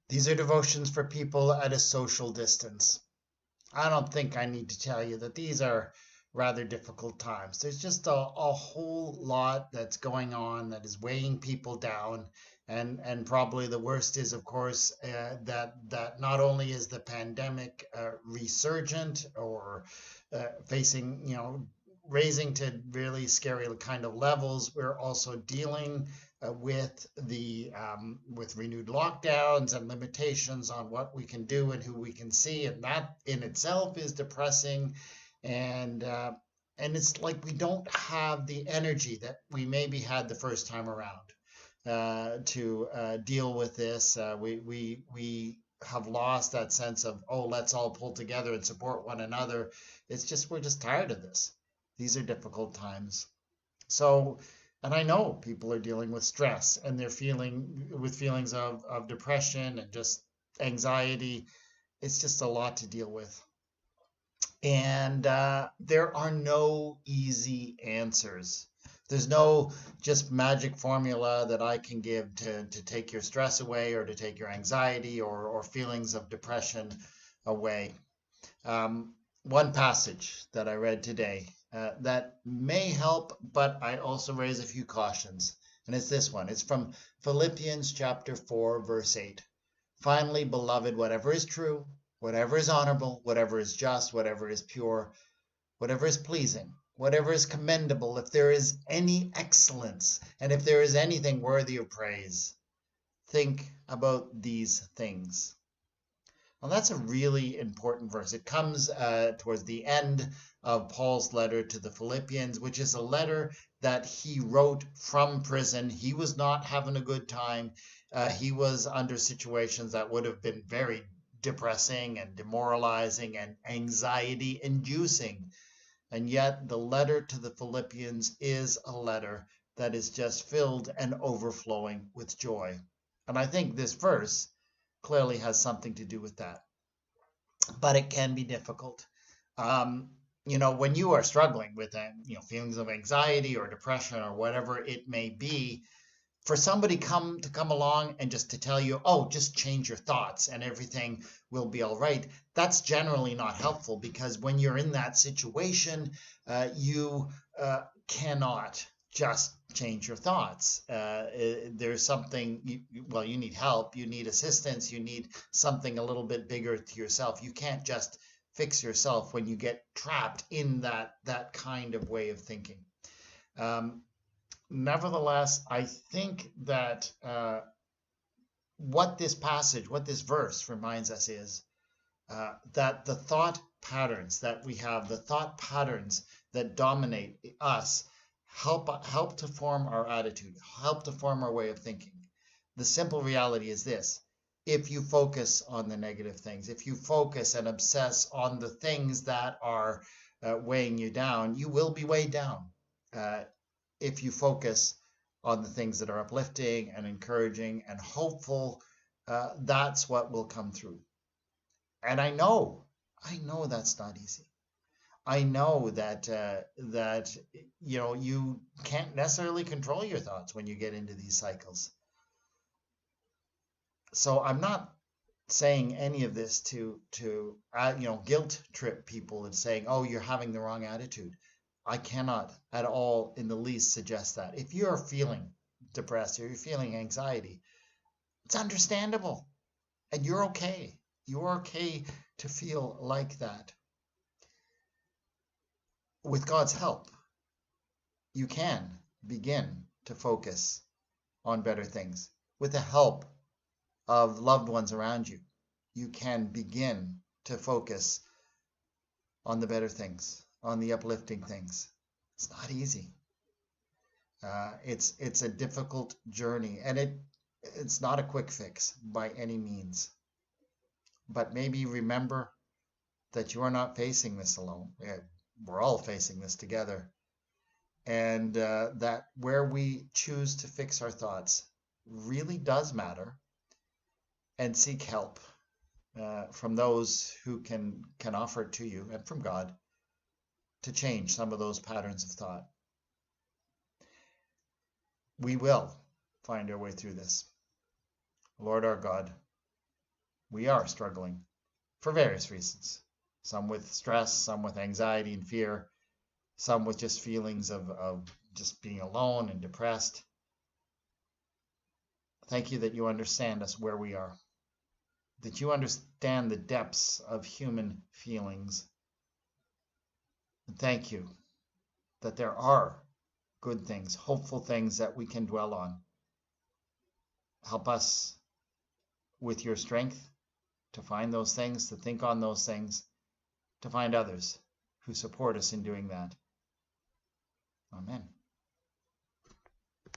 These are devotions for people at a social distance. I don't think I need to tell you that these are rather difficult times. There's just a whole lot that's going on that is weighing people down. And probably the worst is, of course, that not only is the pandemic resurgent or facing, raising to really scary kind of levels, we're also dealing with renewed lockdowns and limitations on what we can do and who we can see, and that in itself is depressing. And it's like we don't have the energy that we maybe had the first time around to deal with this. We have lost that sense of, oh, let's all pull together and support one another. It's just we're just tired of this. These are difficult times. So, and I know people are dealing with stress and they're feeling with feelings of depression and just anxiety. It's just a lot to deal with. And there are no easy answers. There's no just magic formula that I can give to take your stress away or to take your anxiety or feelings of depression away. One passage that I read today that may help, but I also raise a few cautions. And it's this one. It's from Philippians chapter 4, verse 8. Finally, beloved, whatever is true, whatever is honorable, whatever is just, whatever is pure, whatever is pleasing, whatever is commendable, if there is any excellence, and if there is anything worthy of praise, think about these things. Well, that's a really important verse. It comes towards the end of Paul's letter to the Philippians, which is a letter that he wrote from prison. He was not having a good time. He was under situations that would have been very depressing and demoralizing and anxiety inducing. And yet, the letter to the Philippians is a letter that is just filled and overflowing with joy. And I think this verse clearly has something to do with that. But it can be difficult. When you are struggling with feelings of anxiety or depression or whatever it may be, for somebody to come along and just to tell you, oh, just change your thoughts and everything will be all right, that's generally not helpful, because when you're in that situation, you cannot just change your thoughts. There's something, you need help, you need assistance, you need something a little bit bigger to yourself. You can't just fix yourself when you get trapped in that kind of way of thinking. Nevertheless, I think that what this verse reminds us is that the thought patterns that we have, the thought patterns that dominate us, help to form our attitude, help to form our way of thinking. The simple reality is this: if you focus on the negative things, if you focus and obsess on the things that are weighing you down, you will be weighed down. If you focus on the things that are uplifting and encouraging and hopeful, that's what will come through. And I know that's not easy. I know that you can't necessarily control your thoughts when you get into these cycles. So I'm not saying any of this to guilt trip people and saying, oh, you're having the wrong attitude. I cannot at all in the least suggest that. If you're feeling depressed or you're feeling anxiety, it's understandable and you're okay. You're okay to feel like that. With God's help, you can begin to focus on better things. With the help of loved ones around you, you can begin to focus on the better things, on the uplifting things. It's not easy. It's a difficult journey, and it's not a quick fix by any means. But maybe remember that you are not facing this alone. We're all facing this together. And that where we choose to fix our thoughts really does matter, and seek help from those who can offer it to you, and from God, to change some of those patterns of thought. We will find our way through this. Lord our God, We are struggling for various reasons. Some with stress, some with anxiety and fear, some with just feelings of just being alone and depressed. Thank you that you understand us where we are, that you understand the depths of human feelings. And thank you that there are good things, hopeful things that we can dwell on. Help us with your strength to find those things, to think on those things, to find others who support us in doing that. Amen.